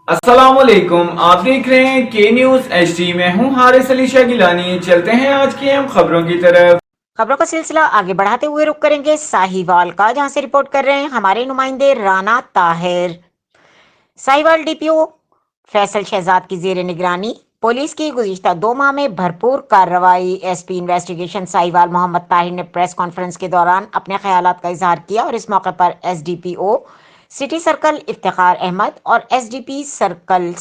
अस्सलाम वालेकुम, आप देख रहे हैं के न्यूज एचडी में हूं हारिस अली शाह गिलानी। चलते हैं आज की हम खबरों की तरफ। खबरों का सिलसिला आगे बढ़ाते हुए रुक करेंगे साहिवाल का, जहां से रिपोर्ट कर रहे हैं हमारे नुमाइंदे राना ताहिर। साहिवाल डीपीओ फैसल शहजाद की जेर निगरानी पुलिस की गुज़िश्ता 2 माह में भरपूर कार्रवाई। एसपी इन्वेस्टिगेशन साहिवाल मोहम्मद ताहिर ने प्रेस कॉन्फ्रेंस के दौरान अपने ख्यालात का इजहार किया और इस मौके पर SDPO city circle Iftikhar Ahmed और एसडीपी सर्कल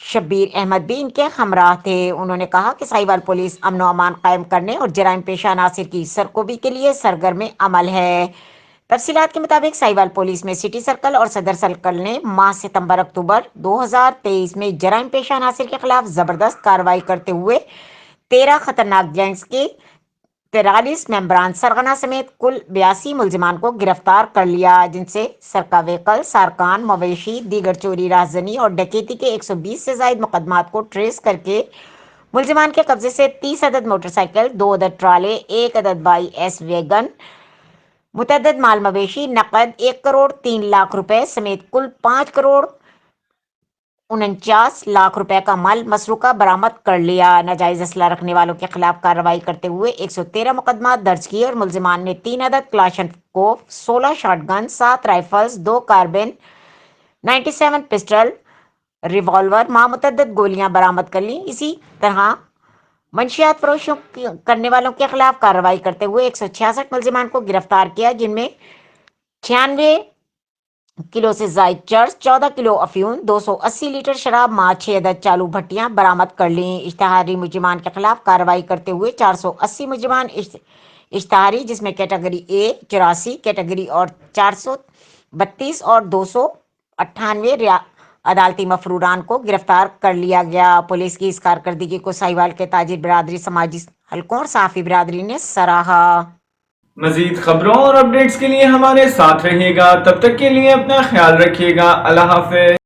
शब्बीर अहमद भी इनके हमराह थे। उन्होंने कहा कि साहिवाल पुलिस अमन व अमान कायम करने और जराइम पेशा अनासिर की सरकोबी के लिए सरगर्म अमल है। तफसीलात के मुताबिक साहिवाल पुलिस में सिटी सर्कल और सदर सर्कल ने माह सितंबर अक्टूबर 2023 में जराइम पेशा अनासिर के खिलाफ जबरदस्त कार्रवाई करते हुए 13 खतरनाक गैंग्स के 43 मेंबरान सरगना समेत कुल 82 मुलजिमान को गिरफ्तार कर लिया, जिनसे सरका व्हीकल, सारकान, मवेशी, दीगर चोरी, राहजनी और डकैती के 120 से जायद मुकदमात को ट्रेस करके मुलजिमान के कब्जे से 30 अदद मोटरसाइकिल, 2 अदद ट्राले, 1 अदद बाईएस वैगन, मुतअद्दिद माल मवेशी, नकद 1 करोड़ 3 लाख रुपए समेत कुल 5 करोड़ 49 लाख रुपए का माल मसरूका बरामद कर लिया। नाजायज असला रखने वालों के खिलाफ कार्रवाई करते हुए 113 मुकदमा दर्ज किए और मुलजिमान ने 3 अदद Kalashnikov, 16 shotgun, 7 rifles, 2 कार्बिन, 97 pistol, revolver, मुतअद्दिद गोलियां बरामद कर ली। इसी तरह मंशियात फरोशों करने वालों के खिलाफ कार्रवाई करते हुए 166 मुलजिमान को गिरफ्तार किया, जिनमें 96 किलो से जायद चर्च, 14 किलो अफीम, 280 लीटर शराब, 6 अदद चालू भट्टियां बरामद कर ली। इश्तहारी मुजरिमान के खिलाफ कार्रवाई करते हुए 480 मुजरिमान इश्तहारी, जिसमें कैटेगरी ए 84, कैटेगरी और 432 और 298 अदालती मफरूरान को गिरफ्तार कर लिया गया। पुलिस की इस कारकर्दगी को साहिवाल के ताजिर बिरादरी, समाजी हलकों और सहाफी बिरादरी ने सराहा। मजीद खबरों और अपडेट्स के लिए हमारे साथ रहिएगा। तब तक के लिए अपना ख्याल रखिएगा। अल्लाह हाफिज।